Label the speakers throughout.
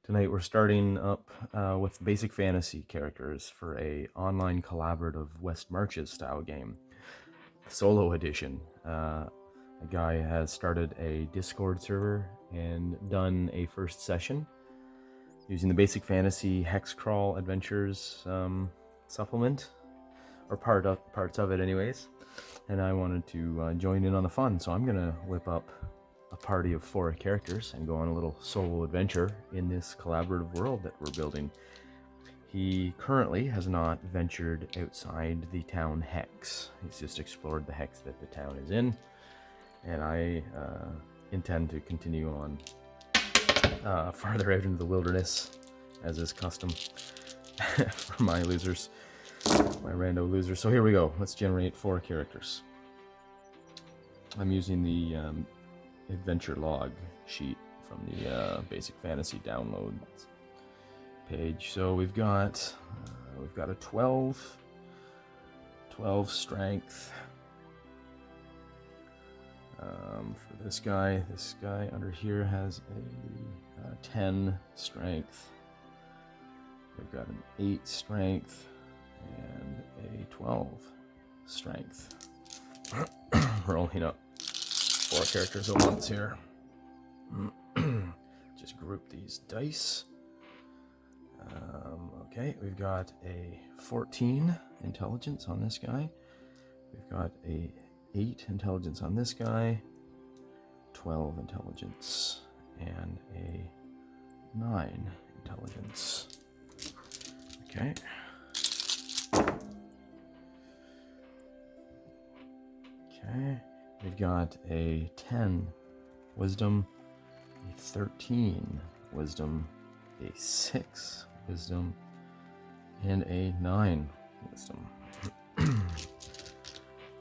Speaker 1: Tonight we're starting up with basic fantasy characters for a online collaborative West Marches style game, solo edition. A guy has started a Discord server and done a first session using the basic fantasy hex crawl adventures supplement, or parts of it anyways. And I wanted to join in on the fun, so I'm gonna whip up a party of 4 characters and go on a little solo adventure in this collaborative world that we're building. He currently has not ventured outside the town hex. He's just explored the hex that the town is in, and I intend to continue on farther out into the wilderness, as is custom for my losers, my rando losers. So here we go. Let's generate 4 characters. I'm using the adventure log sheet from the basic fantasy downloads page. So we've got a 12 strength for this guy. This guy under here has a 10 strength. We've got an 8 strength and a 12 strength. Rolling up 4 characters at once here. Just group these dice. Okay, we've got a 14 intelligence on this guy. We've got a 8 intelligence on this guy. 12 intelligence and a 9 intelligence. Okay. Okay. We've got a 10 wisdom, a 13 wisdom, a 6 wisdom, and a 9 wisdom.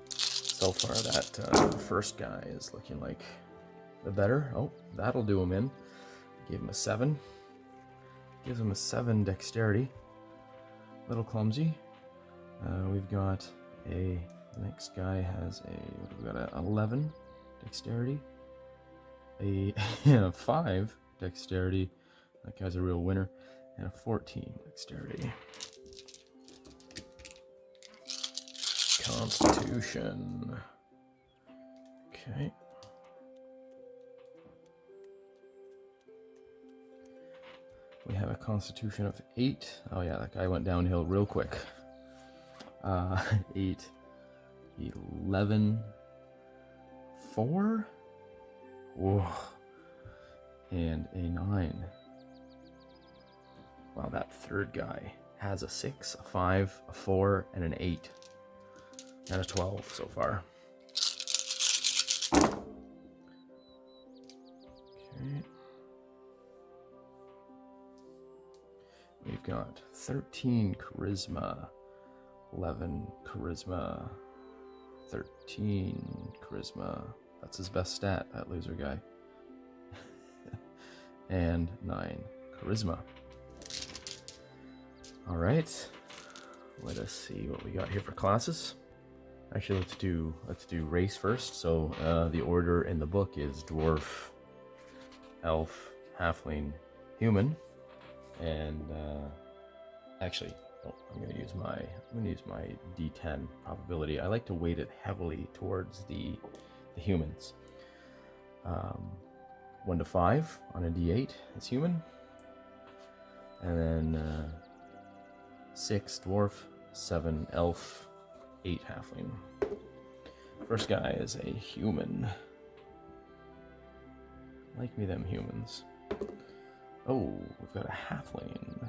Speaker 1: So far that first guy is looking like the better. Oh, that'll do him in. Give him a 7. Gives him a 7 dexterity. A little clumsy. We've got a... The next guy has we've got an 11 dexterity, a 5 dexterity, that guy's a real winner, and a 14 dexterity. Constitution. Okay. We have a constitution of 8. Oh yeah, that guy went downhill real quick. 8. 11, 4, whoa, and a 9. Wow, that third guy has a 6, a 5, a 4, and an 8, and a 12 so far. Okay. We've got 13 charisma, 11 charisma, 13 charisma. That's his best stat, that loser guy. And 9 charisma. All right. Let us see what we got here for classes. Actually, let's do race first. So the order in the book is dwarf, elf, halfling, human, and actually. I'm going to use my D10 probability. I like to weight it heavily towards the humans. 1 to 5 on a D8 is human, and then 6 dwarf, 7 elf, 8 halfling. First guy is a human. Like me them humans. Oh, we've got a halfling.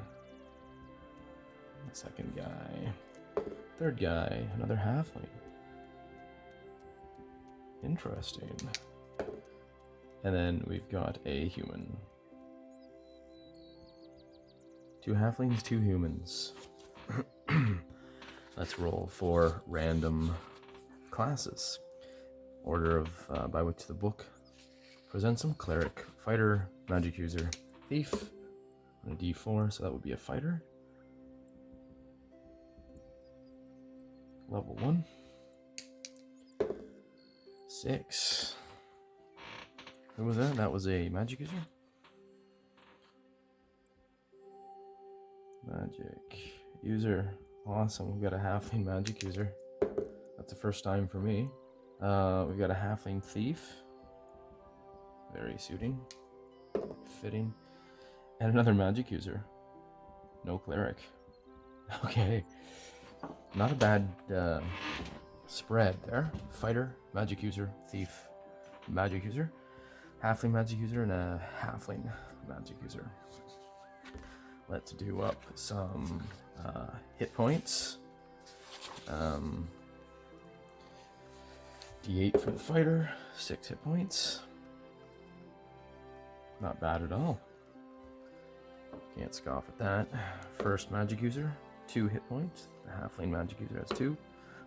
Speaker 1: The second guy. Third guy, another halfling. Interesting. And then we've got a human. 2 halflings, 2 humans. Let's roll 4 random classes. Order of by which the book presents them: cleric, fighter, magic user, thief. On a D4, so that would be a fighter. Level 1. 6. Who was that? That was a magic user? Magic user. Awesome. We've got a halfling magic user. That's the first time for me. We've got a halfling thief. Very suiting. Fitting. And another magic user. No cleric. Okay. Not a bad spread there. Fighter, magic user, thief, magic user, halfling magic user, and a halfling magic user. Let's do up some hit points. D8 for the fighter, 6 hit points. Not bad at all. Can't scoff at that. First magic user, 2 hit points. The halfling magic user has 2.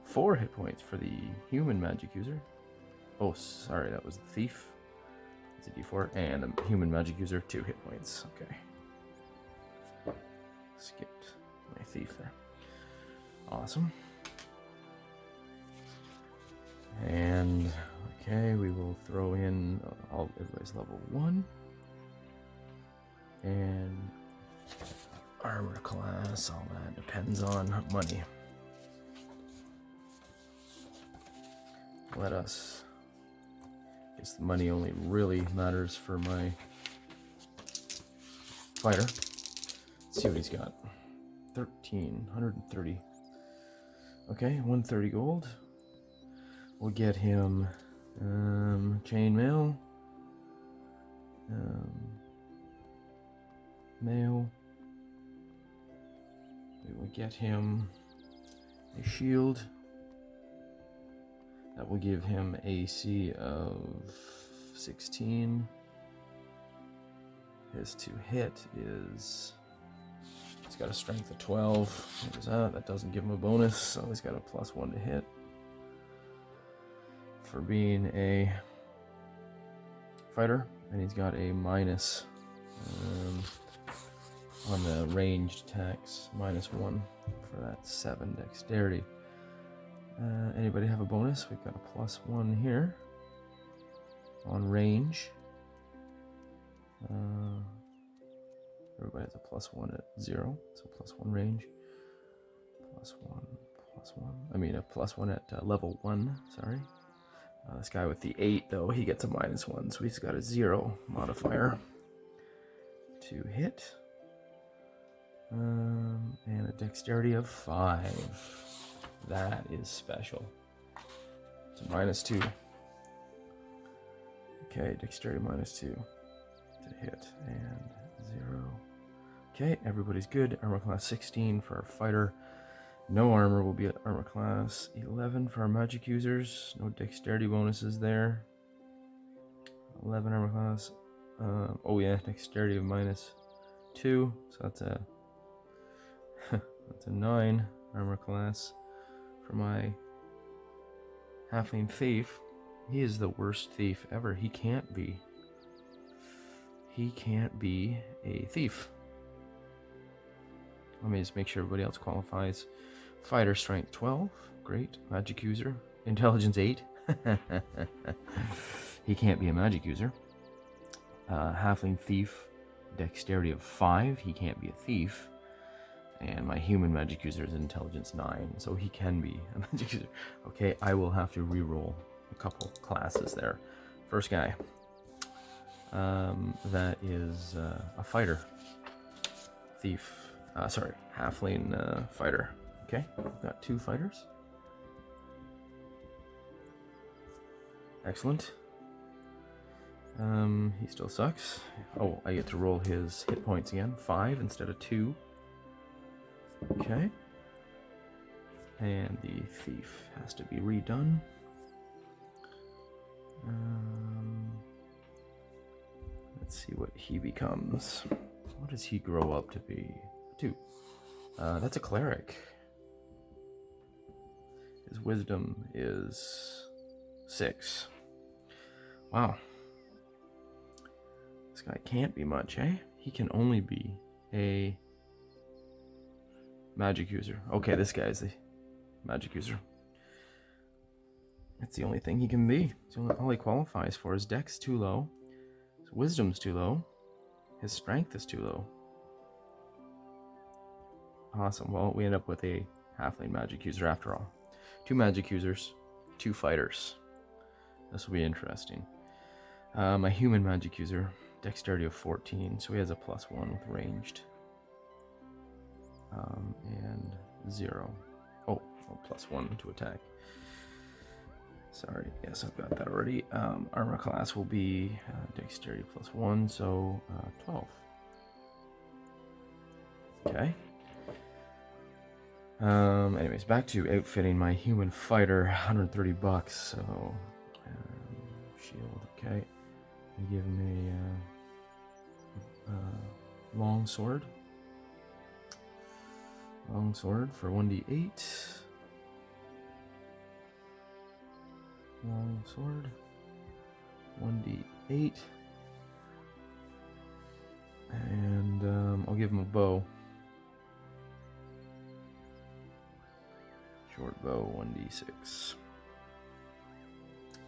Speaker 1: 4 hit points for the human magic user. Oh, sorry, that was the thief. It's a D4. And the human magic user, 2 hit points. Okay. Skipped my thief there. Awesome. And, okay, we will throw in everybody's level 1. And armor class, all that depends on money. Let us, I guess the money only really matters for my fighter. Let's see what he's got. 130. Okay, 130 gold. We'll get him chainmail, mail. We will get him a shield. That will give him AC of 16. His to hit is, he's got a strength of 12. What is that? That doesn't give him a bonus, so he's got a +1 to hit for being a fighter, and he's got a minus on the ranged attacks, -1 for that 7 dexterity. Anybody have a bonus? We've got a +1 here on range. Everybody has a +1 at 0, so +1 range. +1. I mean a +1 at level 1. Sorry. This guy with the 8, though, he gets a -1, so he's got a 0 modifier to hit. And a dexterity of 5. That is special. It's a -2. Okay, dexterity -2 to hit, and 0. Okay, everybody's good. Armor class 16 for our fighter. No armor will be at armor class 11 for our magic users. No dexterity bonuses there. 11 armor class. Oh yeah, dexterity of -2. So that's a that's a 9 armor class for my halfling thief. He is the worst thief ever. He can't be. He can't be a thief. Let me just make sure everybody else qualifies. Fighter strength 12. Great. Magic user. Intelligence 8. He can't be a magic user. Halfling thief. Dexterity of 5. He can't be a thief. And my human magic user is intelligence 9. So he can be a magic user. Okay, I will have to re-roll a couple classes there. First guy. That is a fighter. Thief. Sorry, halfling fighter. Okay, we've got 2 fighters. Excellent. He still sucks. Oh, I get to roll his hit points again. 5 instead of 2. Okay. And the thief has to be redone. Let's see what he becomes. What does he grow up to be? 2. That's a cleric. His wisdom is 6. Wow. This guy can't be much, eh? He can only be a magic user. Okay, this guy's the magic user. That's the only thing he can be. It's all he qualifies for. His dex too low. His wisdom's too low. His strength is too low. Awesome. Well, we end up with a halfling magic user after all. 2 magic users, 2 fighters. This will be interesting. My human magic user, dexterity of 14, so he has a +1 with ranged. And 0. Oh, +1 to attack. Sorry, yes, I've got that already. Armor class will be dexterity +1, so 12. Okay. Anyways, back to outfitting my human fighter. $130. So shield. Okay. I give him a long sword. Long sword for 1d8. Long sword. 1d8. And I'll give him a bow. Short bow, 1d6.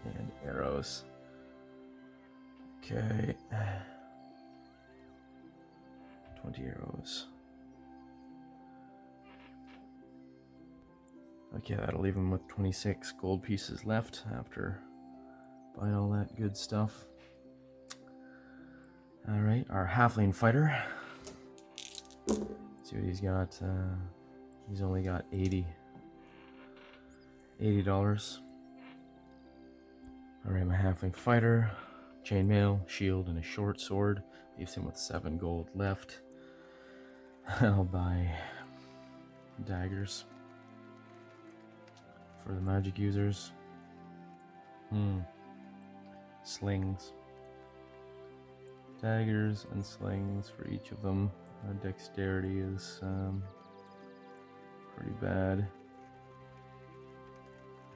Speaker 1: And arrows. Okay. 20 arrows. Okay, that'll leave him with 26 gold pieces left after buying all that good stuff. Alright, our halfling fighter. Let's see what he's got. He's only got $80. Alright, my halfling fighter. Chainmail, shield, and a short sword. Leaves him with 7 gold left. I'll buy daggers for the magic users. Slings. Daggers and slings for each of them. Dexterity is pretty bad.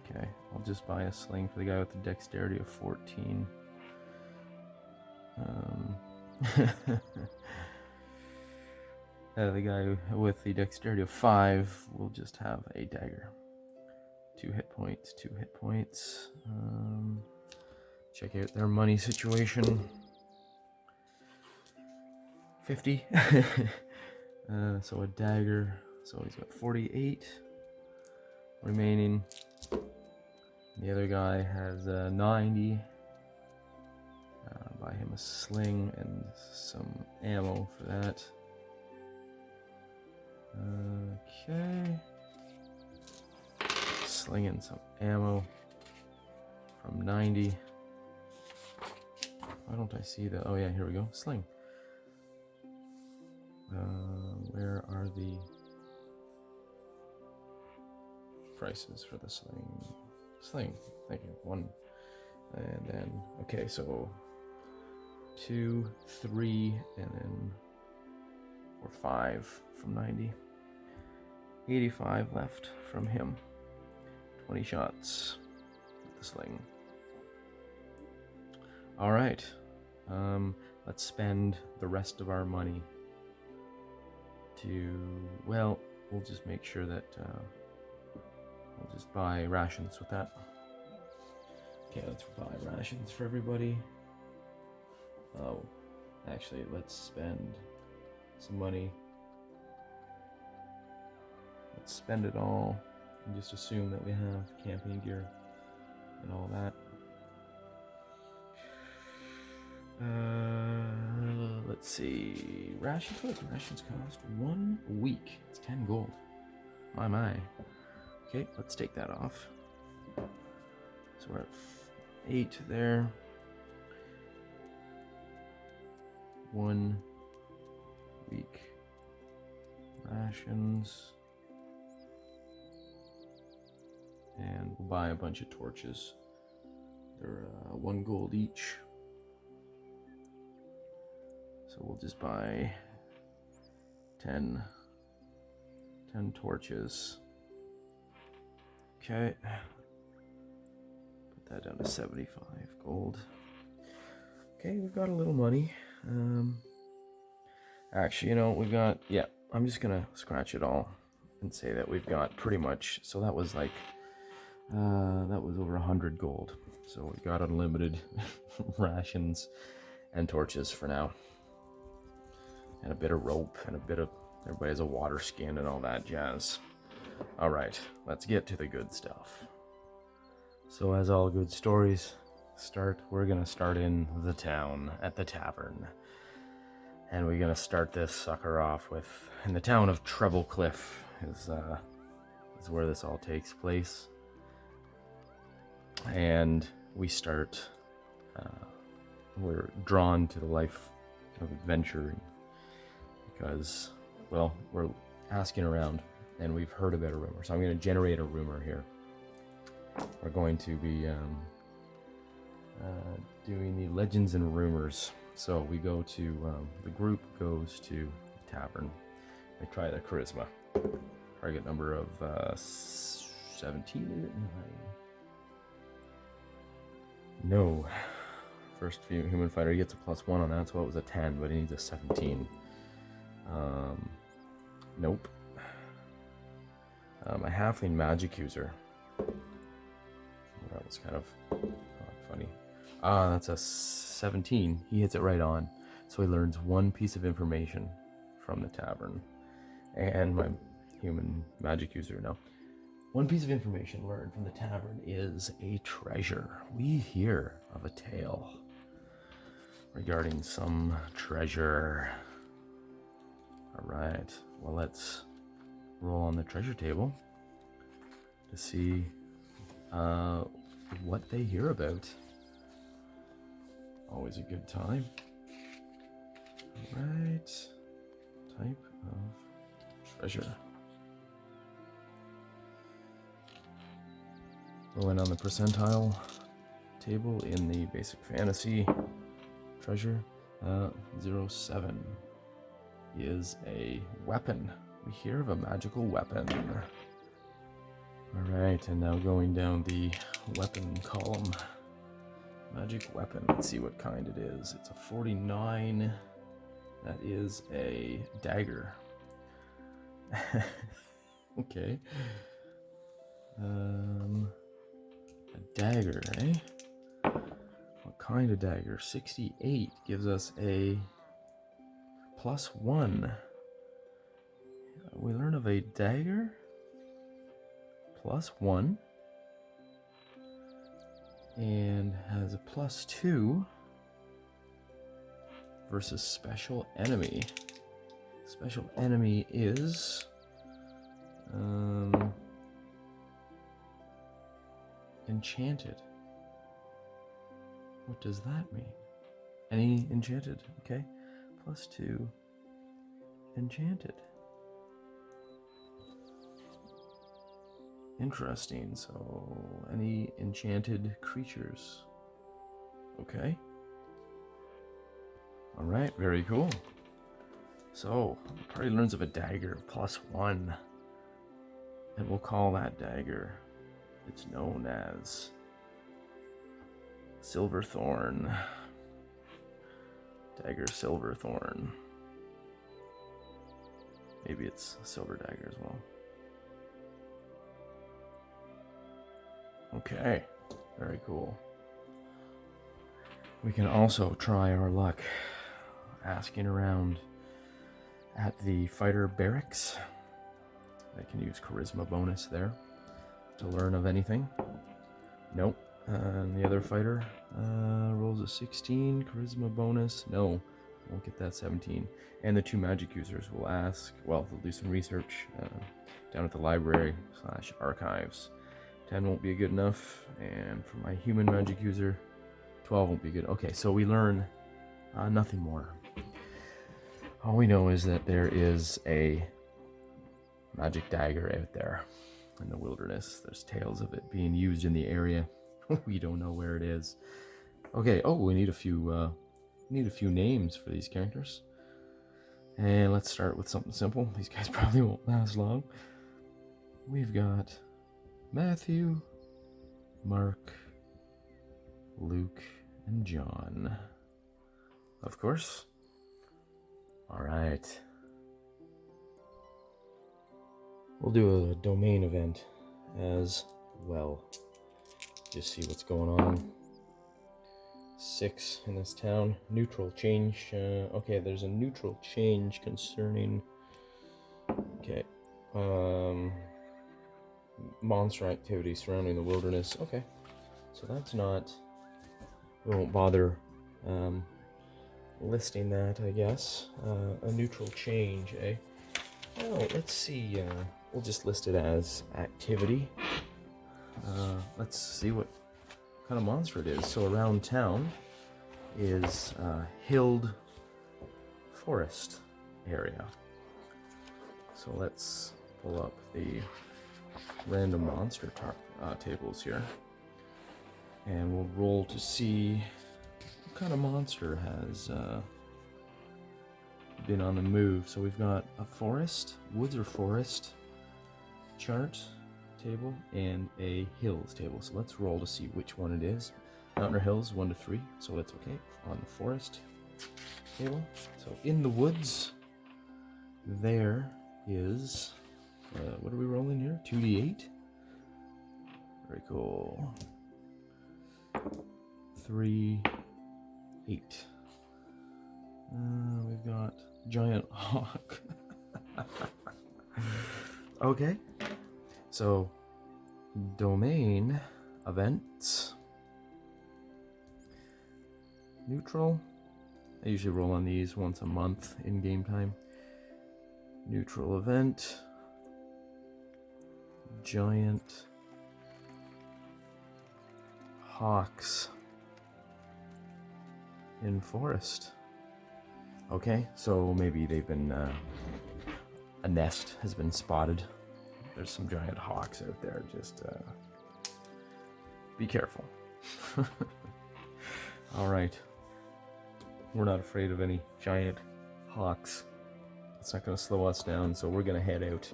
Speaker 1: Okay, I'll just buy a sling for the guy with the dexterity of 14. The guy with the dexterity of 5 will just have a dagger. 2 hit points, 2 hit points. Check out their money situation. 50. So a dagger. So he's got 48 remaining. The other guy has 90. Buy him a sling and some ammo for that. Okay. Sling and some ammo from 90. Why don't I see that? Oh yeah, here we go. Sling. Where are the prices for the sling? Sling. Thank you. 1. And then, okay, so 2, 3, and then or 5 from 90. 85 left from him. 20 shots with the sling. Alright. Let's spend the rest of our money to, well, we'll just make sure that we'll just buy rations with that. Okay, let's buy rations for everybody. Oh, actually, let's spend some money. Let's spend it all and just assume that we have camping gear and all that. Let's see. Rations. What do rations cost? 1 week. It's 10 gold. My. Okay, let's take that off. So we're at 8 there. 1 week rations. And we'll buy a bunch of torches. They're 1 gold each. So we'll just buy 10 torches. Okay. Put that down to 75 gold. Okay, we've got a little money. Actually, you know, we've got, yeah, I'm just gonna scratch it all and say that we've got pretty much, so that was like, that was over 100 gold. So we've got unlimited rations and torches for now. And a bit of rope and a bit of Everybody has a water skin and all that jazz. All right, let's get to the good stuff. So as all good stories start, we're gonna start in the town, at the tavern. And we're gonna start this sucker off with, in the town of Treble Cliff is where this all takes place. And we start, we're drawn to the life of adventuring because, well, we're asking around and we've heard about a rumor. So I'm gonna generate a rumor here. We're going to be doing the legends and rumors. So we go to, the group goes to the tavern. I try the charisma. Target number of 17, is it? No. First human fighter, he gets a +1 on that, so it was a 10, but he needs a 17. Nope. A halfling magic user. That was kind of funny. That's a 17. He hits it right on. So he learns one piece of information from the tavern. And my human magic user, no. One piece of information learned from the tavern is a treasure. We hear of a tale regarding some treasure. Alright, well, let's roll on the treasure table to see what they hear about. Always a good time. Alright, type of treasure. Rolling on the percentile table in the basic fantasy treasure. 07 is a weapon. We hear of a magical weapon. Alright, and now going down the weapon column. Magic weapon, let's see what kind it is. It's a 49. That is a dagger. Okay. A dagger, eh? What kind of dagger? 68 gives us a +1. We learn of a dagger +1 and has a +2 versus special enemy. Special enemy is enchanted. What does that mean? Any enchanted, okay. +2 enchanted. Interesting, so any enchanted creatures. Okay. Alright, very cool. So, the party learns of a dagger +1. And we'll call that dagger, it's known as Silverthorn. Dagger Silverthorn. Maybe it's a silver dagger as well. Okay, very cool. We can also try our luck asking around at the fighter barracks. I can use charisma bonus there to learn of anything. Nope. And the other fighter rolls a 16, charisma bonus. No, won't get that 17. And the two magic users will ask, well, they'll do some research down at the library / archives. 10 won't be good enough, and for my human magic user, 12 won't be good. Okay, so we learn nothing more. All we know is that there is a magic dagger out there in the wilderness. There's tales of it being used in the area. We don't know where it is. Okay, oh, we need a few names for these characters. And let's start with something simple. These guys probably won't last long. We've got Matthew, Mark, Luke, and John. Of course. Alright. We'll do a domain event as well. Just see what's going on. 6 in this town. Neutral change. Okay, there's a neutral change concerning Okay. Monster activity surrounding the wilderness. Okay. So that's not... We won't bother listing that, I guess. A neutral change, eh? Oh, let's see. We'll just list it as activity. Let's see what kind of monster it is. So around town is hilled forest area. So let's pull up the random monster tables here. And we'll roll to see what kind of monster has been on the move. So we've got a forest, woods or forest chart table, and a hills table. So let's roll to see which one it is. Mountain or hills, 1 to 3, so that's okay. On the forest table. So in the woods, there is, what are we rolling here? 2d8? Very cool. 3, 8. We've got giant hawk. Okay. So, domain, events, neutral. I usually roll on these once a month in game time. Neutral event, giant hawks in forest. Okay, so maybe they've been, a nest has been spotted. There's some giant hawks out there, just be careful. Alright, we're not afraid of any giant hawks. It's not going to slow us down, so we're going to head out.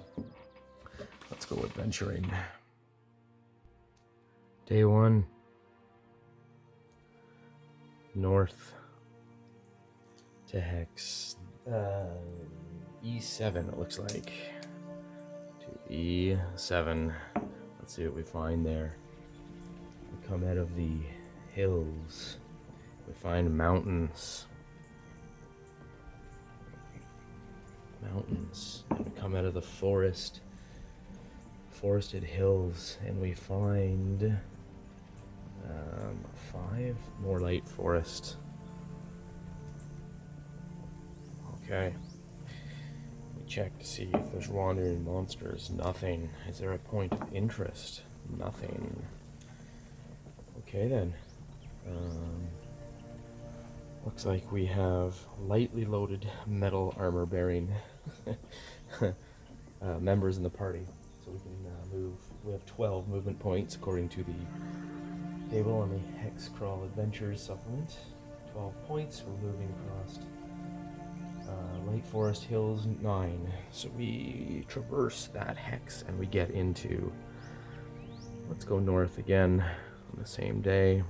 Speaker 1: Let's go adventuring. Day 1. North to Hex E7, it looks like. To E7. Let's see what we find there. We come out of the hills. We find mountains. Mountains. And we come out of the forest. Forested hills. And we find 5 more light forest. Okay. We check to see if there's wandering monsters. Nothing. Is there a point of interest? Nothing. Okay then. Looks like we have lightly loaded metal armor bearing members in the party. So we can move. We have 12 movement points according to the table on the Hex Crawl Adventures supplement. 12 points. We're moving across Light Forest Hills 9. So we traverse that hex and we get into... Let's go north again on the same day.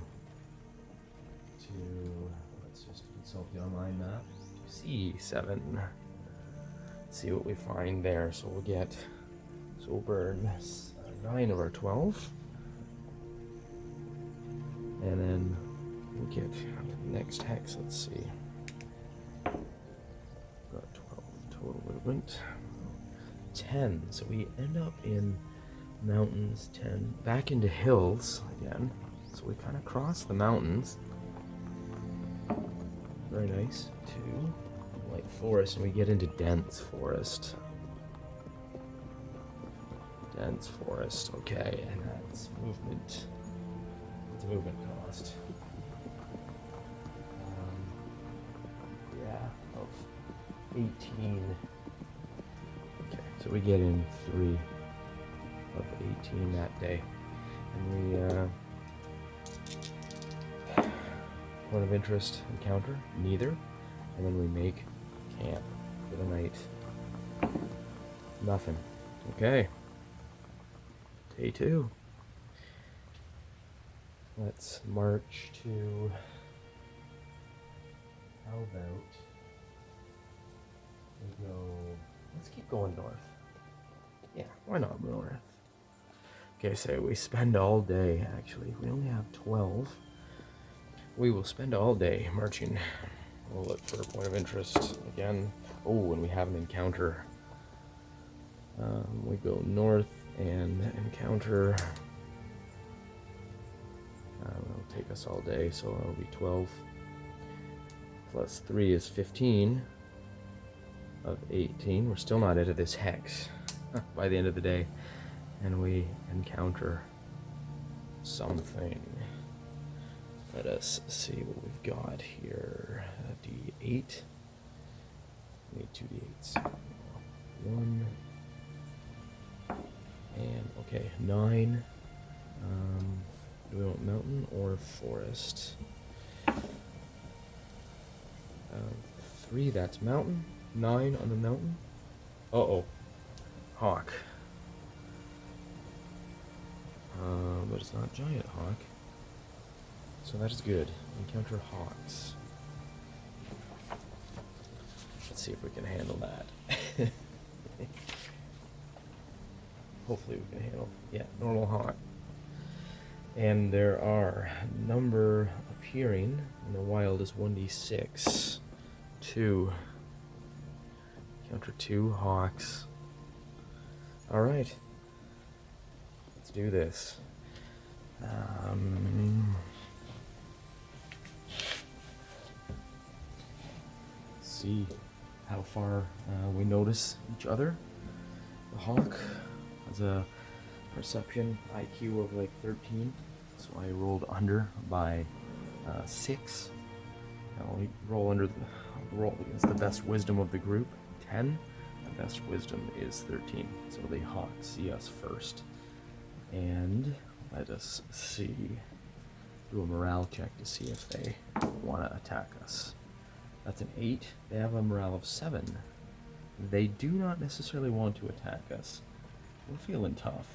Speaker 1: Let's just consult the online map. C7. See what we find there. So we'll get... So we'll burn 9 of our 12. And then we'll get the next hex. Let's see. Got 12 total movement. 10. So we end up in mountains. 10. Back into hills again. So we kind of cross the mountains. Very nice. 2. Light forest, and we get into dense forest. Dense forest. Okay, and that's movement. It's a movement cost. Yeah, of 18. Okay, so we get in 3 of 18 that day. And we, point of interest encounter, neither. And then we make camp for the night. Nothing. Okay. Day 2. Let's march to... How about... we go... Let's keep going north. Yeah, why not north? Okay, so we spend all day, actually. We only have 12. We will spend all day marching. We'll look for a point of interest again. Oh, and we have an encounter. We go north and encounter. It'll take us all day, so it'll be 12. Plus 3 is 15 of 18. We're still not into this hex by the end of the day. And we encounter something. Let us see what we've got here. A D8. We need 2 D8s. 1. And, okay, 9. Do we want mountain or forest? 3, that's mountain. 9 on the mountain. Uh-oh. Hawk. But it's not giant hawk. So that is good. Encounter hawks. Let's see if we can handle that. Hopefully we can handle. Yeah, normal hawk. And there are number appearing in the wild is 1d6. 2. Encounter 2 hawks. Alright. Let's do this. See how far we notice each other. The hawk has a perception IQ of like 13, so I rolled under by 6. I'll roll under roll against the best wisdom of the group, 10. The best wisdom is 13, so the hawks see us first. And let us see. Do a morale check to see if they want to attack us. That's an 8. They have a morale of 7. They do not necessarily want to attack us. We're feeling tough.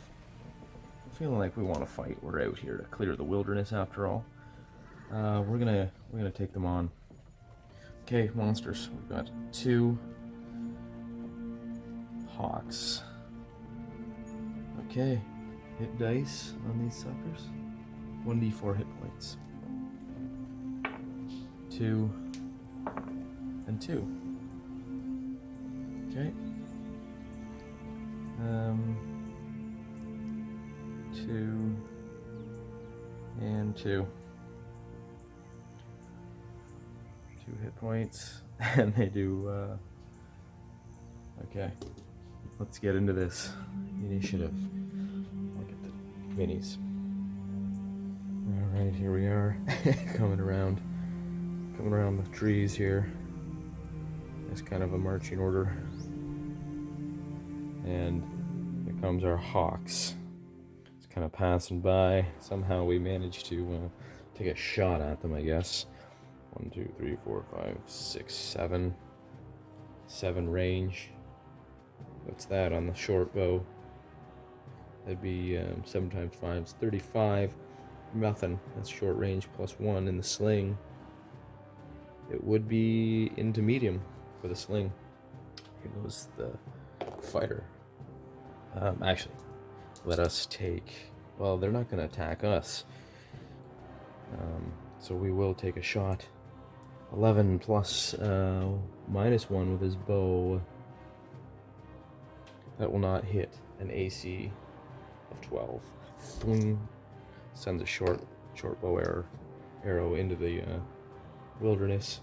Speaker 1: We're feeling like we want to fight. We're out here to clear the wilderness after all. We're gonna take them on. Okay, monsters. We've got 2 hawks. Okay, hit dice on these suckers. 1d4 hit points. 2 and 2. Okay. 2 and 2. 2 hit points, and they do. Okay, let's get into this initiative. Look at the minis. All right, here we are, coming around the trees here. It's kind of a marching order, and here comes our hawks. It's kind of passing by. Somehow we managed to take a shot at them, I guess. 1, 2, 3, 4, 5, 6, 7. 7 range. What's that on the short bow? That'd be 7 times 5 is 35. Nothing. That's short range plus 1 in the sling. It would be into medium for the sling. Here goes the fighter. Actually, let us take. Well, they're not going to attack us. So we will take a shot. 11 plus minus 1 with his bow. That will not hit an AC of 12. Thwing. Sends a short bow arrow into the wilderness.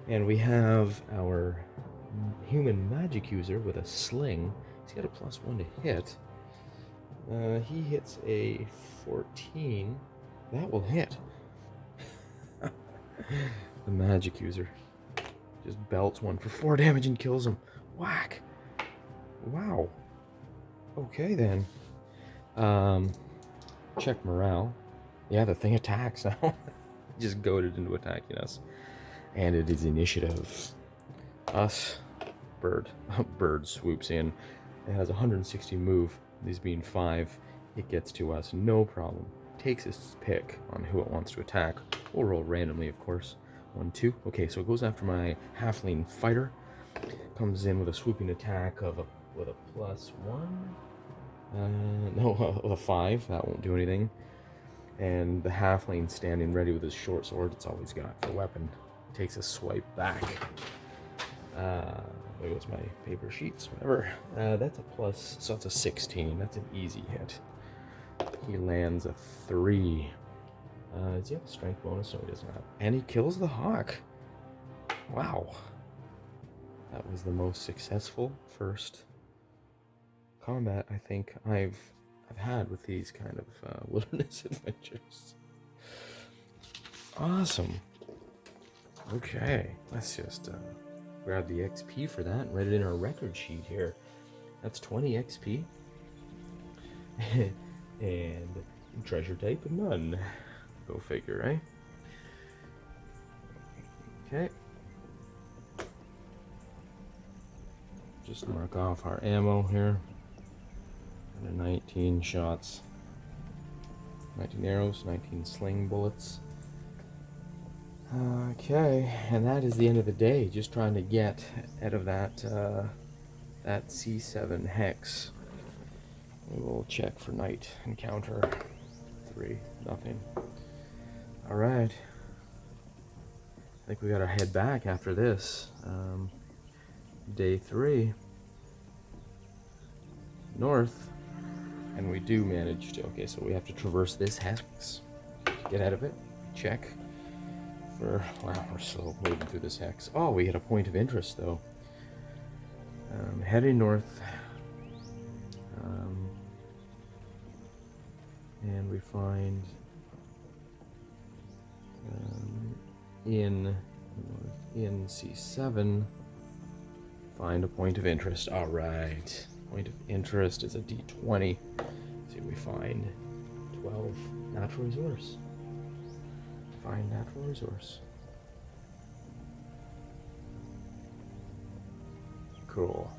Speaker 1: And we have our human magic user with a sling. He's got a +1 to hit. He hits a 14. That will hit. The magic user just belts one for 4 damage and kills him. Whack! Wow. Okay then. Check morale. Yeah, the thing attacks now. Just goaded into attacking us. And it is initiative. Us. Bird swoops in. It has 160 move. These being 5. It gets to us, no problem. Takes its pick on who it wants to attack. We'll roll randomly, of course. 1, 2. Okay, so it goes after my halfling fighter. Comes in with a swooping attack with a +1. No, with a 5. That won't do anything. And the halfling standing ready with his short sword. It's always got for weapon. Takes a swipe back. There goes my paper sheets, whatever. That's a plus, so it's a 16. That's an easy hit. He lands a 3. Does he have a strength bonus? No, he doesn't have. And he kills the hawk. Wow. That was the most successful first combat I think I've had with these kind of wilderness adventures. Awesome. Okay, let's just grab the XP for that and write it in our record sheet here. That's 20 XP. And treasure type none. Go figure, right? Okay. Just mark off our ammo here. 19 shots. 19 arrows, 19 sling bullets. Okay, and that is the end of the day. Just trying to get out of that that C7 hex. We will check for night encounter. 3, nothing. All right. I think we gotta head back after this. Day 3. North. And we do manage to, okay, so we have to traverse this hex. Get out of it. Check. Wow, we're still moving through this hex. Oh, we hit a point of interest, though. Heading north. And we find in C7, find a point of interest. All right. Point of interest is a D20. See, we find 12 natural resource. Find natural resource. Cool.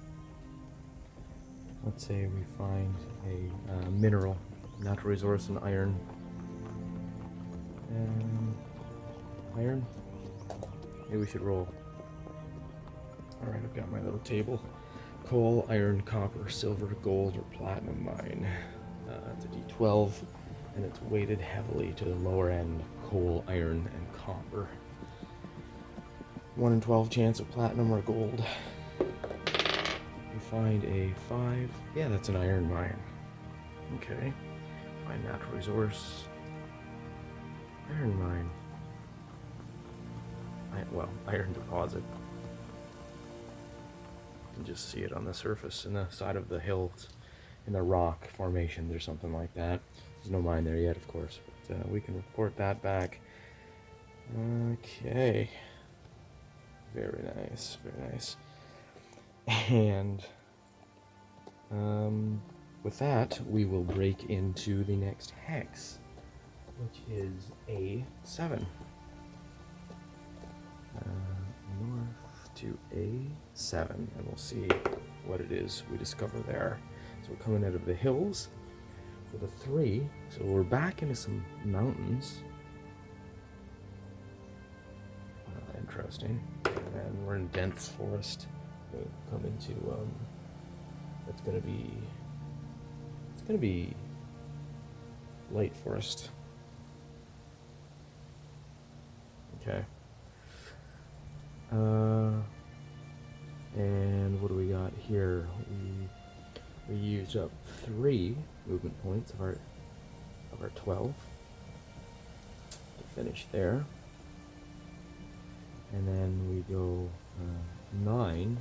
Speaker 1: Let's say we find a mineral, natural resource, and iron. Iron? Maybe we should roll. Alright, I've got my little table. Coal, iron, copper, silver, gold, or platinum mine. It's a D12, and it's weighted heavily to the lower end. Coal, iron, and copper. 1 in 12 chance of platinum or gold. We find a 5. Yeah, that's an iron mine. Okay. Find natural resource. Iron mine. Iron deposit. You can just see it on the surface in the side of the hills, in the rock formation or something like that. There's no mine there yet, of course, but we can report that back. Okay. Very nice, very nice. And with that, we will break into the next hex, which is A7. North to A7, and we'll see what it is we discover there. So we're coming out of the hills with a 3, so we're back into some mountains. Interesting. And then we're in dense forest. We'll come into it's gonna be light forest. Okay. And what do we got here? We used up 3 movement points of our 12 to finish there, and then we go 9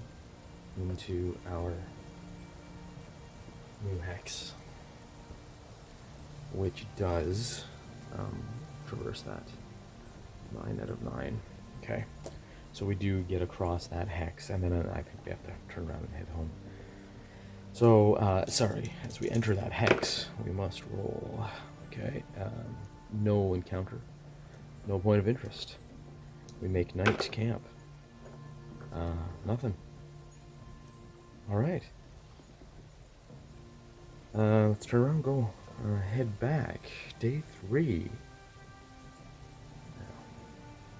Speaker 1: into our new hex, which does traverse that 9 out of 9. Okay. So we do get across that hex, and then I think we have to turn around and head home. So, sorry, as we enter that hex, we must roll. Okay, no encounter, no point of interest. We make night camp. Nothing. Alright. Let's turn around and go head back. Day 3.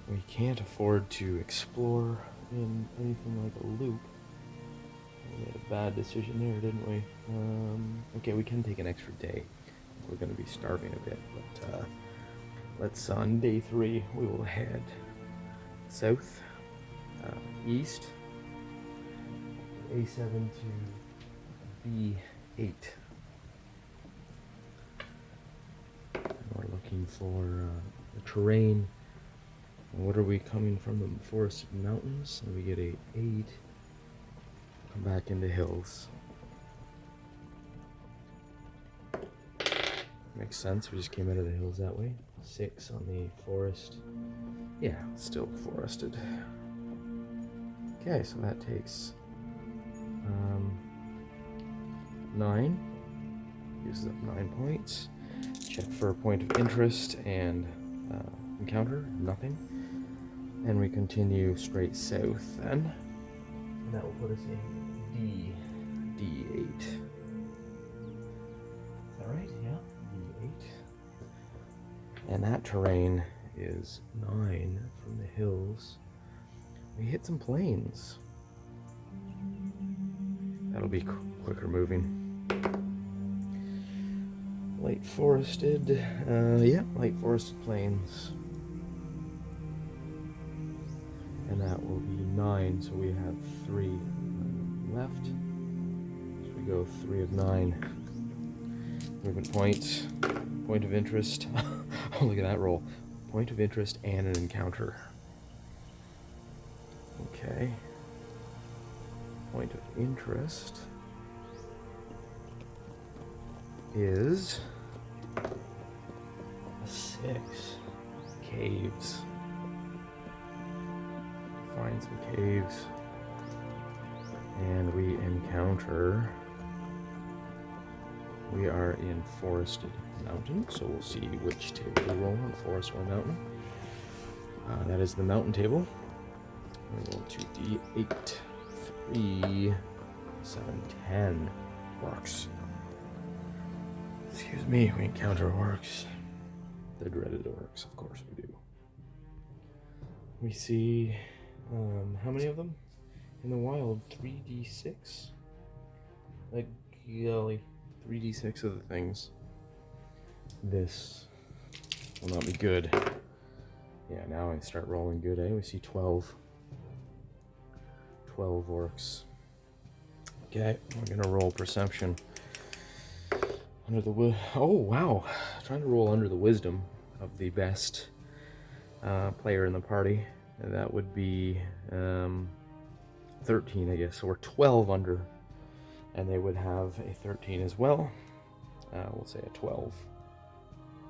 Speaker 1: We can't afford to explore in anything like a loop. We made a bad decision there, didn't we? Okay, we can take an extra day. We're going to be starving a bit, but let's, on day 3, we will head south, east, A7 to B8. We're looking for the terrain. And what are we coming from? The forested mountains, and we get a 8. Come back into hills. Makes sense. We just came out of the hills that way. 6 on the forest. Yeah, still forested. Okay, so that takes 9. Uses up 9 points. Check for a point of interest and encounter. Nothing. And we continue straight south then. And that will put us in D8. Is that right? Yeah. D8. And that terrain is 9 from the hills. We hit some plains. That'll be quicker moving. Light forested, light forested plains. And that will be 9, so we have 3 left. So we go 3 of 9. Movement point, point of interest. Oh, look at that roll. Point of interest and an encounter. Okay. Point of interest is a 6. Caves. Find some caves. And we encounter... We are in forested mountain, so we'll see which table we roll on, forest or mountain. That is the mountain table. We roll 2d8, 3, 7, 10 orcs. Excuse me, we encounter orcs. The dreaded orcs, of course we do. We see, how many of them? In the wild, 3d6? Like, golly. 3d6 of the things. This will not be good. Yeah, now I start rolling good, eh? We see 12. 12 orcs. Okay, we're gonna roll perception. Under the oh wow! Trying to roll under the wisdom of the best player in the party. And that would be 13, I guess. So we're 12 under. And they would have a 13 as well. We'll say a 12.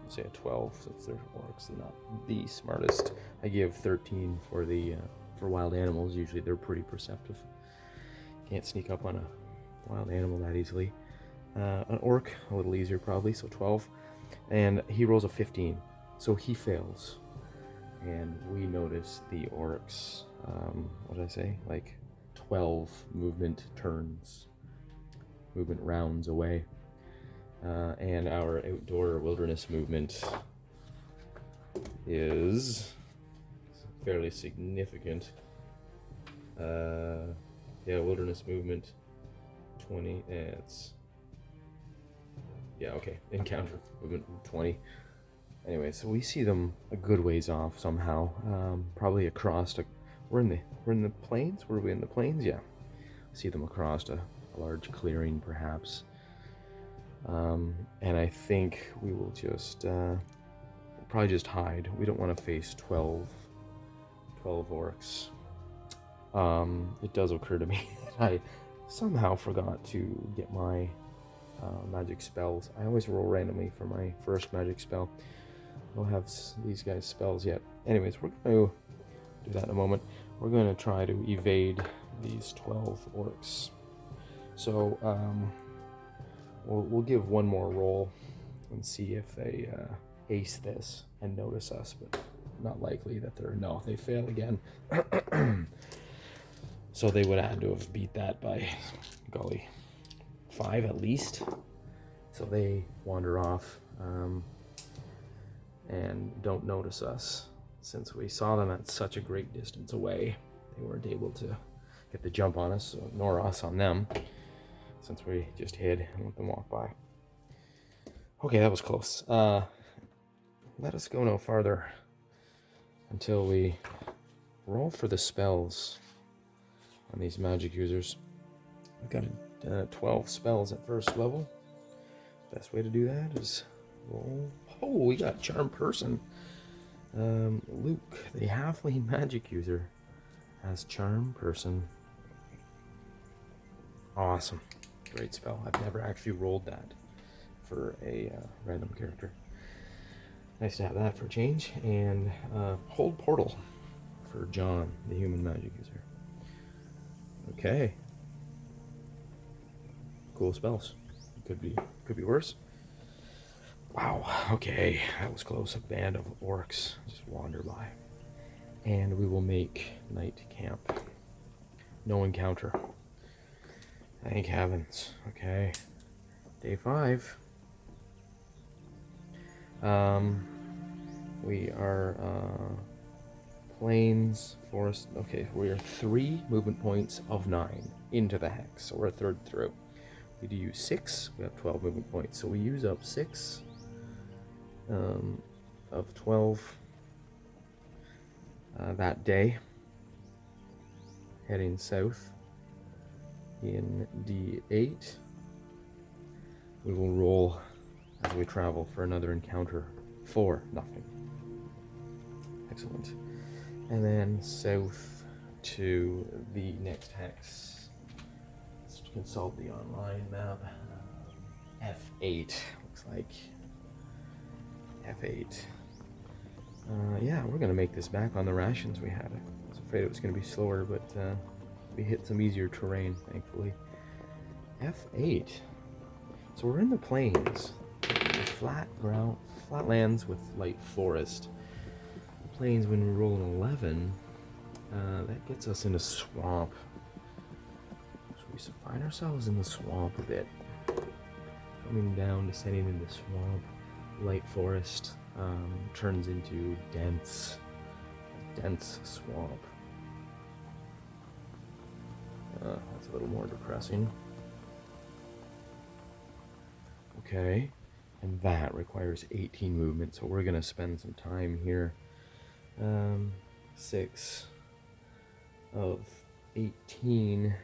Speaker 1: We'll say a 12 since they're orcs. They're not the smartest. I give 13 for the for wild animals. Usually they're pretty perceptive. Can't sneak up on a wild animal that easily. An orc, a little easier probably, so 12. And he rolls a 15, so he fails. And we notice the orcs, what did I say? Like 12 movement turns. Movement rounds away, and our outdoor wilderness movement is fairly significant. Wilderness movement 20. Encounter movement 20. Anyway, so we see them a good ways off somehow. Probably across. We're in the plains. Were we in the plains? Yeah. See them across a large clearing, perhaps. And I think we will just probably just hide. We don't want to face 12 orcs. It does occur to me that I somehow forgot to get my magic spells. I always roll randomly for my first magic spell. I don't have these guys' spells yet. Anyways, we're going to do that in a moment. We're going to try to evade these 12 orcs. So we'll give one more roll and see if they ace this and notice us, but not likely that they fail again. So they would have had to have beat that by, golly, 5 at least. So they wander off and don't notice us. Since we saw them at such a great distance away, they weren't able to get the jump on us, nor us on them, since we just hid and let them walk by. Okay, that was close. Let us go no farther until we roll for the spells on these magic users. I've got 12 spells at first level. Best way to do that is roll. Oh, we got Charm Person. Luke, the halfling magic user, has Charm Person. Awesome. Great spell. I've never actually rolled that for a random character. Nice to have that for a change. And Hold Portal for John, the human magic user. Okay. Cool spells. Could be worse. Wow, okay, that was close. A band of orcs just wander by. And we will make night camp. No encounter. Thank heavens. Okay. Day 5. We are plains, forest. Okay, we are 3 movement points of 9 into the hex, so we're a third through. We do use 6. We have 12 movement points, so we use up 6 of 12 that day. Heading south in D8. We will roll as we travel for another encounter for nothing. Excellent. And then south to the next hex. Let's consult the online map. F8 looks like. F8. Yeah, we're gonna make this back on the rations we had. I was afraid it was gonna be slower, but we hit some easier terrain, thankfully. F8. So we're in the plains. Flatlands with light forest. Plains, when we roll an 11, that gets us in a swamp. So we find ourselves in the swamp a bit. Coming down, descending into the swamp. Light forest turns into dense swamp. That's a little more depressing. Okay, and that requires 18 movement, so we're gonna spend some time here. 6 of 18.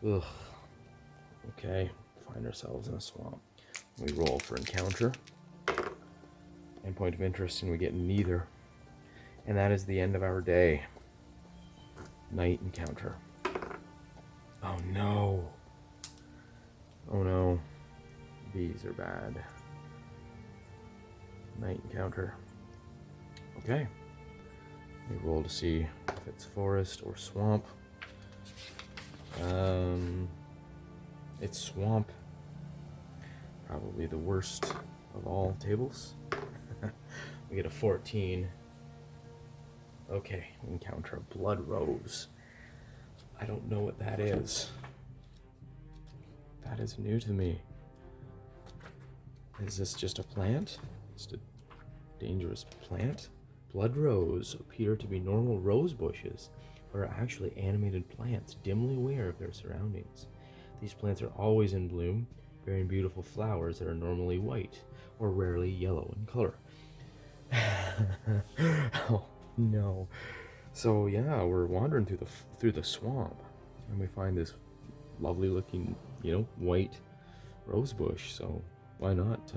Speaker 1: Ugh. Okay, find ourselves in a swamp. We roll for encounter. And point of interest, and we get neither. And that is the end of our day. Night encounter. Oh no. Oh no. These are bad. Night encounter. Okay. We roll to see if it's forest or swamp. It's swamp. Probably the worst of all tables. We get a 14. Okay, we encounter a blood rose. I don't know what that is. That is new to me. Is this just a plant? Just a dangerous plant? Blood rose appear to be normal rose bushes, but are actually animated plants, dimly aware of their surroundings. These plants are always in bloom, bearing beautiful flowers that are normally white or rarely yellow in color. Oh no. So yeah, we're wandering through the swamp, and we find this lovely looking, white rose bush. So why not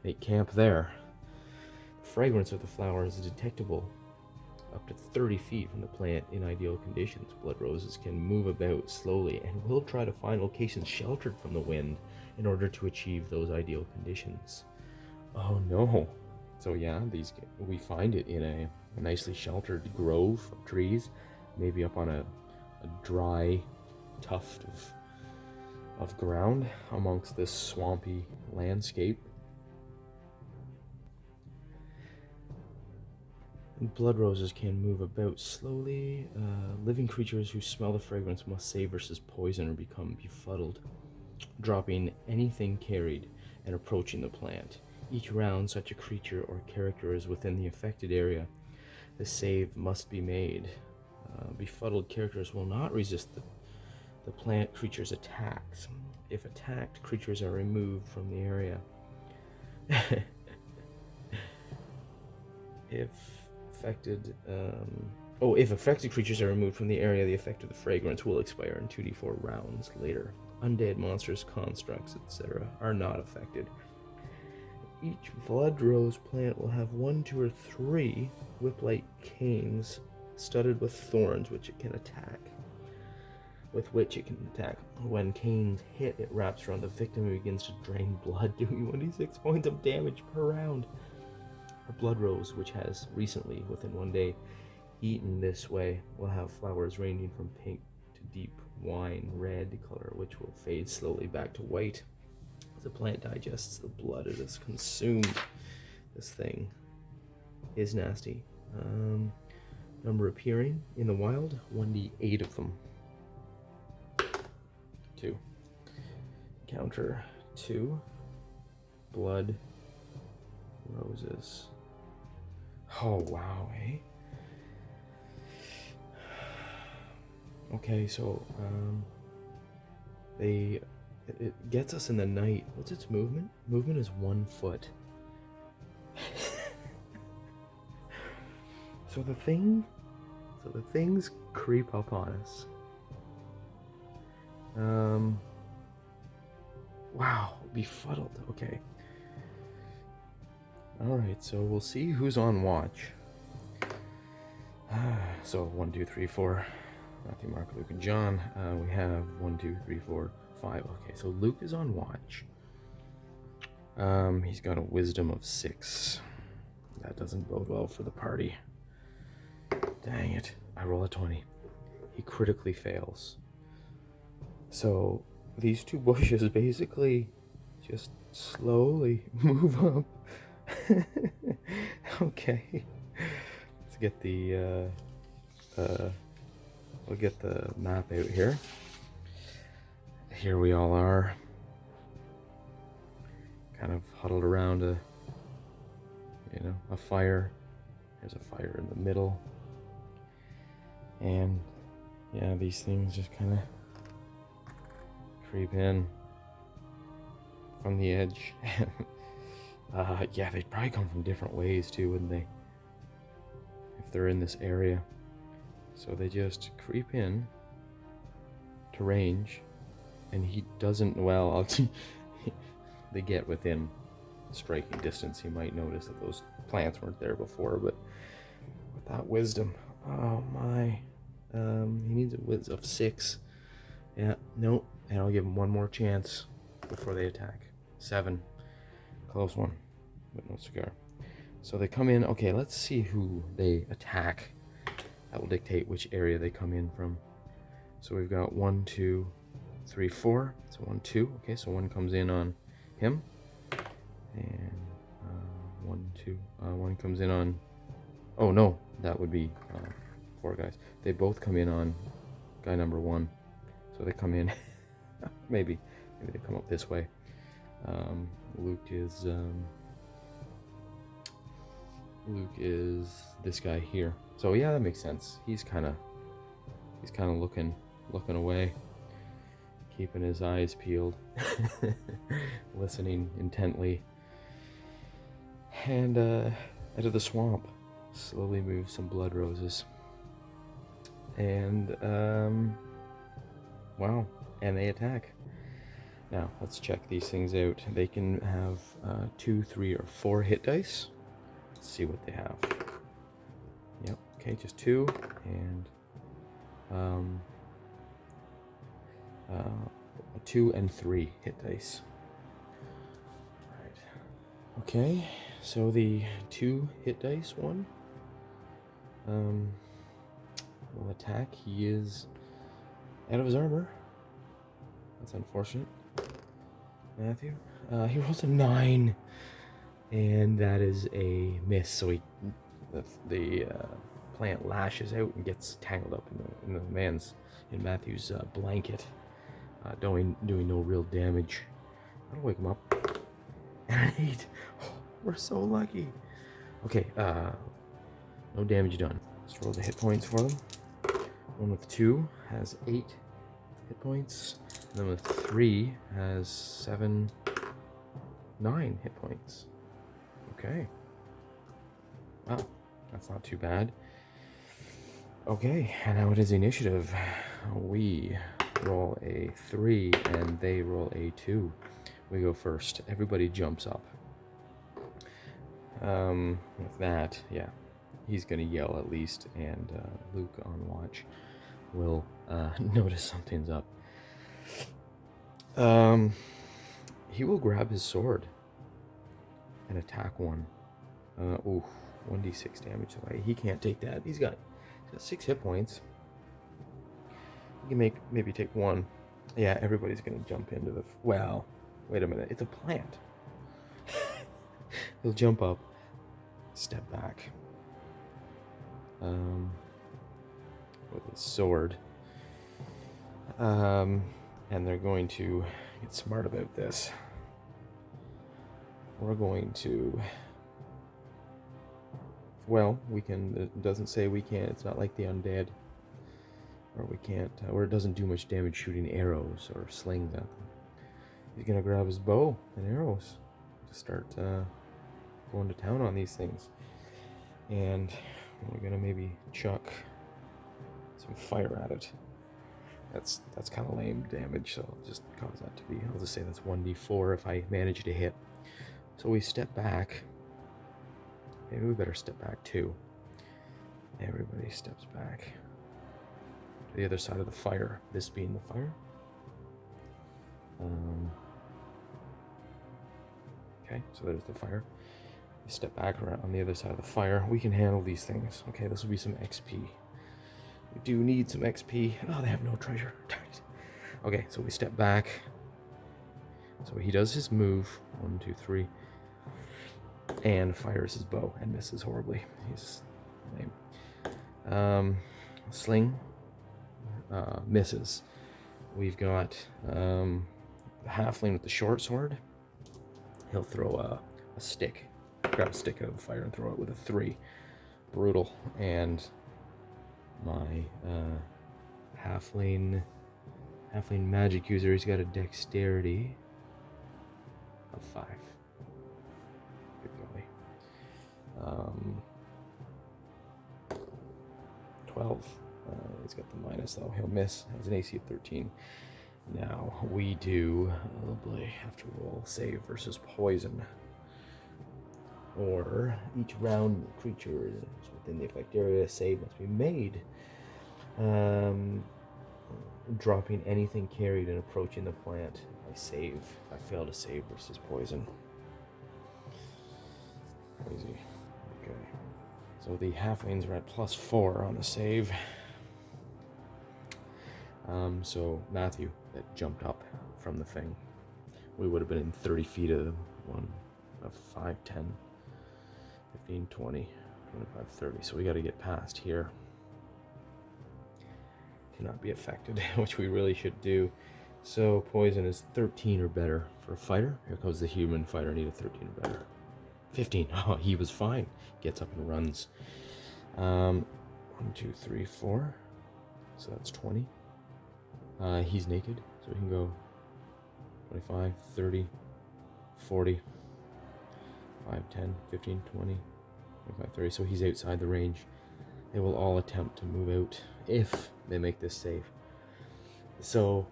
Speaker 1: make camp there? The fragrance of the flowers is detectable up to 30 feet from the plant in ideal conditions. Blood roses can move about slowly and will try to find locations sheltered from the wind in order to achieve those ideal conditions. Oh no. So yeah, we find it in a nicely sheltered grove of trees, maybe up on a dry tuft of ground amongst this swampy landscape. Blood roses can move about slowly. Living creatures who smell the fragrance must save versus poison or become befuddled, dropping anything carried and approaching the plant. Each round such a creature or character is within the affected area, the save must be made. Befuddled characters will not resist the plant creature's attacks. If attacked, creatures are removed from the area. If affected, Oh, if affected creatures are removed from the area, the effect of the fragrance will expire in 2d4 rounds later. Undead monsters, constructs, etc. are not affected. Each Blood Rose plant will have 1, 2, or 3 whip-like canes studded with thorns, which it can attack. When canes hit, it wraps around the victim and begins to drain blood, doing 1d6 points of damage per round. A Blood Rose, which has recently, within 1 day, eaten this way, will have flowers ranging from pink to deep wine red color, which will fade slowly back to white as the plant digests the blood it has consumed. This thing is nasty. Number appearing in the wild, 1d8 of them. 2. Counter 2 Blood Roses. Oh wow, eh? Okay, so it gets us in the night. What's its movement? Movement is 1 foot. So the things creep up on us. Wow, befuddled. Okay. Alright, so we'll see who's on watch. So 1, 2, 3, 4. Matthew, Mark, Luke, and John. We have 1, 2, 3, 4, 5. Okay, so Luke is on watch. He's got a wisdom of 6. That doesn't bode well for the party. Dang it. I roll a 20. He critically fails. So these 2 bushes basically just slowly move up. Okay. Let's get we'll get the map out here. Here we all are, kind of huddled around a fire. There's a fire in the middle, and yeah, these things just kind of creep in from the edge. Yeah, they'd probably come from different ways too, wouldn't they? If they're in this area. So they just creep in to range, and he doesn't, well, they get within striking distance. He might notice that those plants weren't there before, but with that wisdom, oh my, he needs a wisdom of 6. Yeah, no, and I'll give him 1 more chance before they attack. 7. Close one, but no cigar. So they come in. Okay, let's see who they attack. That will dictate which area they come in from. So we've got 1, 2, 3, 4. So 1, 2. Okay, so 1 comes in on him, and 1, 2. 1 comes in on. Oh no, that would be 4 guys. They both come in on guy number 1. So they come in. maybe they come up this way. Luke is this guy here. So yeah, that makes sense. He's kind of looking away, keeping his eyes peeled, listening intently. And out of the swamp slowly move some blood roses. And wow, and they attack. Now let's check these things out. They can have 2, 3, or 4 hit dice. Let's see what they have. Yep. Okay, just 2, and 2 and 3 hit dice. Right. Okay, so the 2 hit dice one will attack. He is out of his armor. That's unfortunate. Matthew, he rolls a 9, and that is a miss. So the plant lashes out and gets tangled up in Matthew's blanket, doing no real damage. I'll wake him up. And an 8. Oh, we're so lucky. Okay, no damage done. Let's roll the hit points for them. One with 2 has 8 hit points. And then with 3 has 9 hit points. Okay. Wow, that's not too bad. Okay, and now it is initiative. We roll a 3 and they roll a 2. We go first. Everybody jumps up. With that, yeah, he's gonna yell at least, and Luke on watch will notice something's up. He will grab his sword and attack one. 1d6 damage. So he can't take that. He's got 6 hit points. He can maybe take 1. Yeah, everybody's gonna jump into the. Well, wait a minute. It's a plant. He'll jump up, step back, with his sword, and they're going to get smart about this. We're going to. Well, we can. It doesn't say we can't. It's not like the undead, or we can't, or it doesn't do much damage shooting arrows or slings at them. He's gonna grab his bow and arrows to start going to town on these things, and we're gonna maybe chuck some fire at it. That's kind of lame damage, so I'll just cause that to be. I'll just say that's 1d4 if I manage to hit. So we step back. Maybe we better step back too. Everybody steps back to the other side of the fire. This being the fire. Okay, so there's the fire. We step back around on the other side of the fire. We can handle these things. Okay, this will be some XP. We do need some XP. Oh, they have no treasure. Okay, so we step back. So he does his move. 1, 2, 3. And fires his bow and misses horribly. He's lame. Sling. Misses. We've got the halfling with the short sword. He'll throw a stick. Grab a stick out of the fire and throw it with a 3. Brutal. And my halfling magic user, he's got a dexterity of 5. Good golly. 12. He's got the minus though. He'll miss. Has an AC of 13. Now we do, oh boy, have to roll save versus poison. Or each round the creature is within the effect area, save must be made. Dropping anything carried and approaching the plant. I save. I fail to save versus poison. Crazy. Okay. So the halflings are at +4 on the save. So Matthew, that jumped up from the thing. We would have been in 30 feet of one of 5, 10, 15, 20, 25, 30. So we got to get past here. Cannot be affected, which we really should do. So poison is 13 or better for a fighter. Here comes the human fighter. Need a 13 or better. 15. Oh, he was fine. Gets up and runs. 1, 2, 3, 4. So that's 20. He's naked, so he can go 25, 30, 40, 5, 10, 15, 20, 25, 30. So he's outside the range. They will all attempt to move out if they make this save. So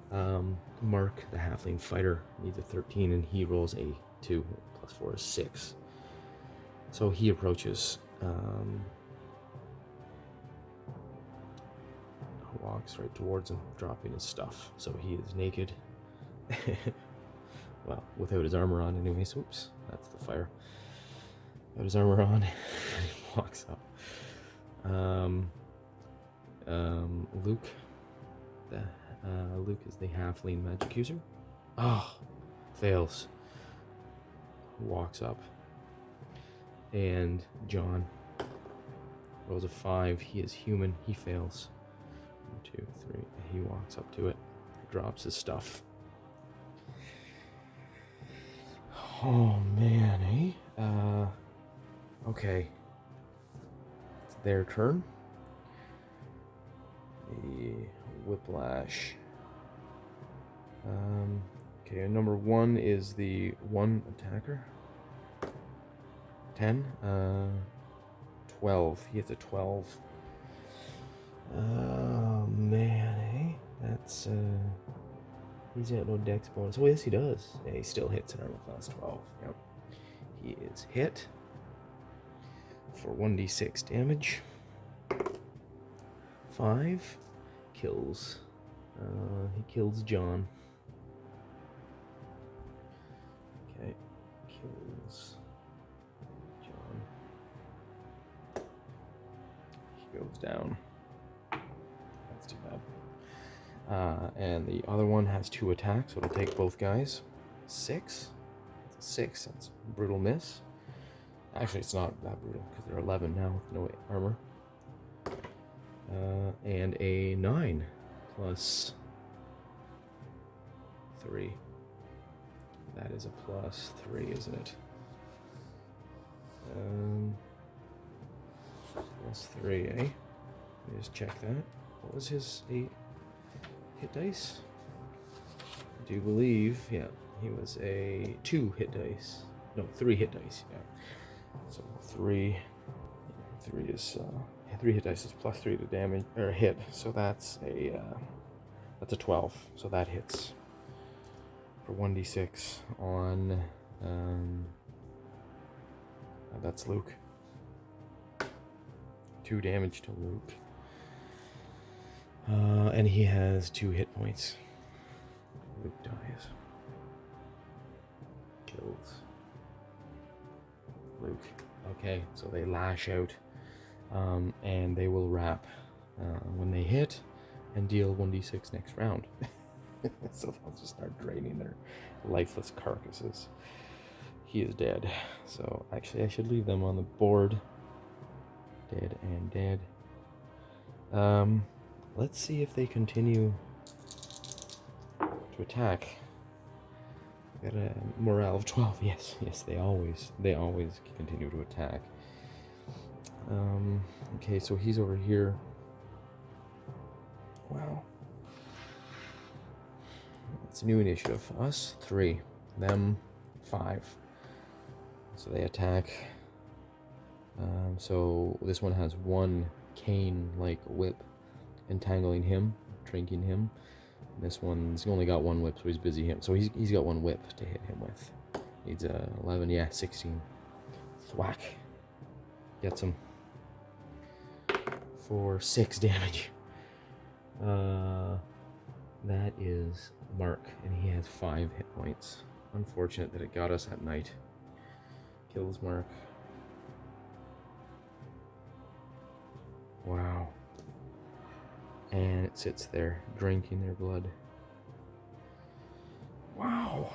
Speaker 1: Mark, the halfling fighter, needs a 13, and he rolls a 2. +4 is 6. So he approaches. Walks right towards him, dropping his stuff. So he is naked. Well, without his armor on anyways. Oops, that's the fire. Without his armor on, he walks up. Luke. Luke is the halfling magic user. Oh, fails. Walks up. And John rolls a 5. He is human. He fails. 1, 2, 3. He walks up to it, drops his stuff. Oh man, eh? Okay. It's their turn. The whiplash. Okay, number 1 is the 1 attacker. 10. 12. He hits a 12. Oh man, eh? That's he's got no dex bonus. Oh yes, he does. Yeah, he still hits an armor class 12. Yep. He is hit for 1d6 damage. 5 kills. He kills John. Okay, kills John. He goes down. That's too bad. And the other one has 2 attacks, so it'll take both guys. 6. That's a 6. That's a brutal miss. Actually, it's not that brutal because they're 11 now with no armor. And a 9 plus 3. That is a plus 3, isn't it? Plus 3, eh? Let me just check that. What was his 8 hit dice? I do believe, yeah, he was a 2 hit dice. No, 3 hit dice, yeah. So 3 is 3 hit dice is plus 3 to damage or hit. So that's a 12. So that hits for 1d6 on that's Luke. 2 damage to Luke. And he has 2 hit points. Luke dies. Kills Luke. Okay, so they lash out, and they will wrap when they hit and deal 1d6 next round. So they'll just start draining their lifeless carcasses. He is dead. So actually I should leave them on the board. Dead and dead. Let's see if they continue to attack. Got a morale of 12. Yes, they always continue to attack. Okay, so he's over here. Wow. It's a new initiative. Us 3, them 5. So they attack. So this one has 1 cane-like whip entangling him, drinking him. This one's only got 1 whip, so he's busy him. So he's got 1 whip to hit him with. Needs 11, yeah, 16. Thwack. Gets him for 6 damage. That is Mark, and he has 5 hit points. Unfortunate that it got us at night. Kills Mark. Wow. And it sits there, drinking their blood. Wow.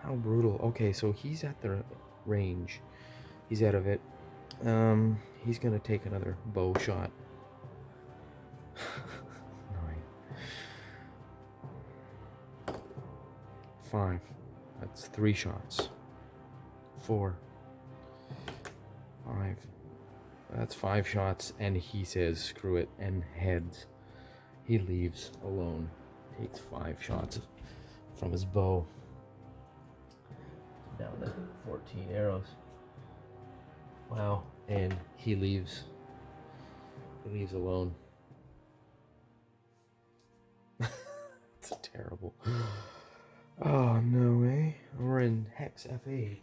Speaker 1: How brutal. Okay, so he's at the range. He's out of it. He's gonna take another bow shot. 9. 5. That's 3 shots. 4. 5. That's 5 shots, and he says, screw it, and heads. He leaves alone. Takes 5 shots from his bow. Down to 14 arrows. Wow. And he leaves. He leaves alone. It's terrible. Oh no, eh? We're in Hex F8.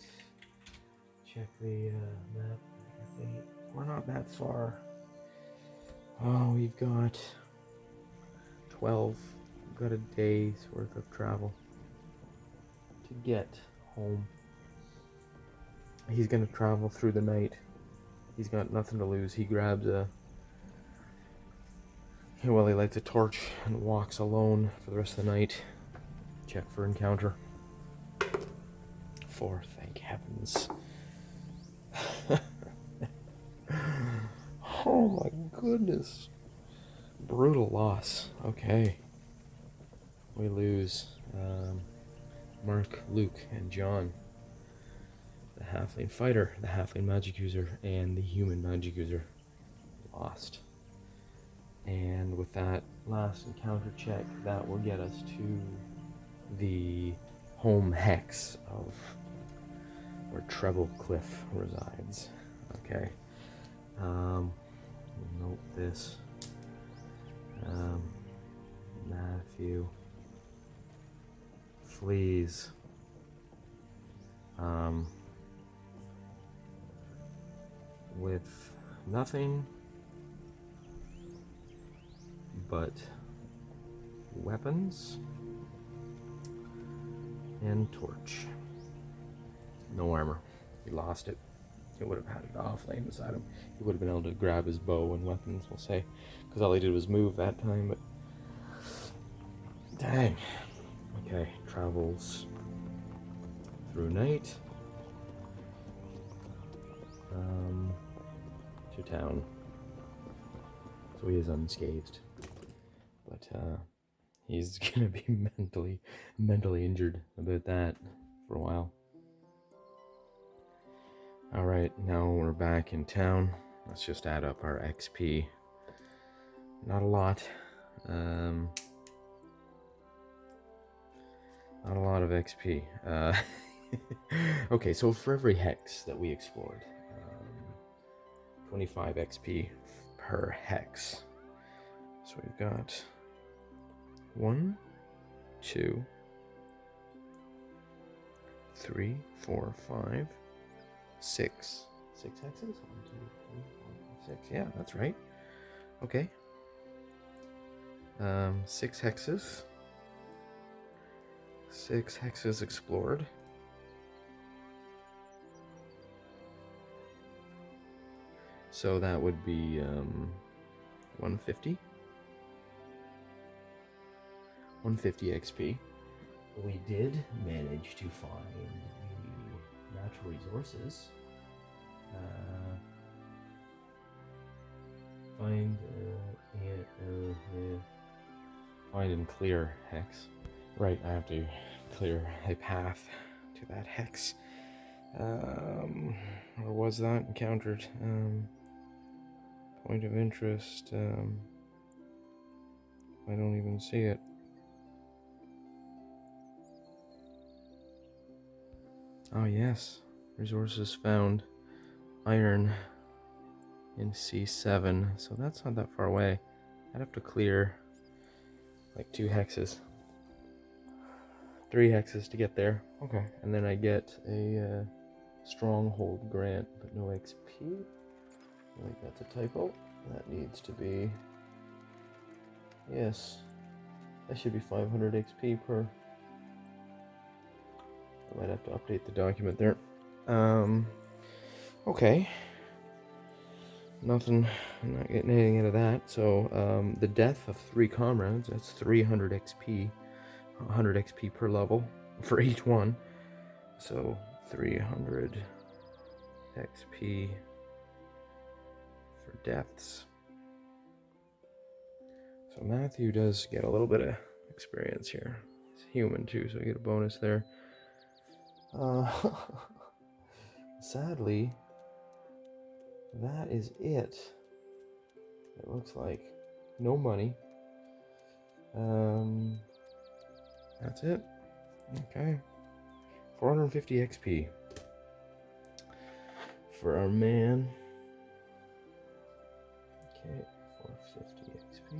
Speaker 1: Check the map. F8. We're not that far. Oh, we've got 12. We've got a day's worth of travel to get home. He's gonna travel through the night. He's got nothing to lose. He grabs he lights a torch and walks alone for the rest of the night. Check for encounter. 4, thank heavens. Oh my goodness. Brutal loss. Okay. We lose Mark, Luke, and John. The halfling fighter, the halfling magic user, and the human magic user lost. And with that last encounter check, that will get us to the home hex of where Treble Cliff resides. Okay. We'll note this. Matthew flees with nothing but weapons and torch. No armor. He lost it. He would have had it off laying beside him. He would have been able to grab his bow and weapons, we'll say, because all he did was move that time, but dang. Okay, travels through night to town. So he is unscathed, but he's gonna be mentally injured about that for a while. All right, now we're back in town. Let's just add up our XP. Not a lot. Not a lot of XP. Okay, so for every hex that we explored, 25 XP per hex. So we've got 1, 2, 3, 4, 5, 6. 6 hexes? 1, 2, 3, 4, 5, 6. Yeah, that's right. Okay. 6 hexes. 6 hexes explored. So that would be 150. 150 XP. We did manage to find the natural resources. Find and clear hex. Right, I have to clear a path to that hex. Or was that encountered? Point of interest. I don't even see it. Oh yes, resources found. Iron in C7, so that's not that far away. I'd have to clear like 2 hexes. 3 hexes to get there. Okay, and then I get a stronghold grant, but no XP. Wait, that's a typo. That needs to be... Yes, that should be 500 XP per... I might have to update the document there. Okay. Nothing, I'm not getting anything out of that. So, the death of 3 comrades, that's 300 XP. 100 XP per level for each one. So, 300 XP for deaths. So Matthew does get a little bit of experience here. He's human too, so you get a bonus there. Sadly, that is it. It looks like no money. That's it. Okay. 450 XP for our man. Okay, 450 XP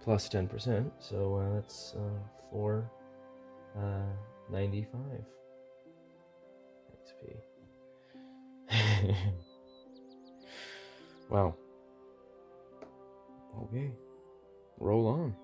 Speaker 1: plus 10%, so that's 495 XP. Wow. Okay, roll on.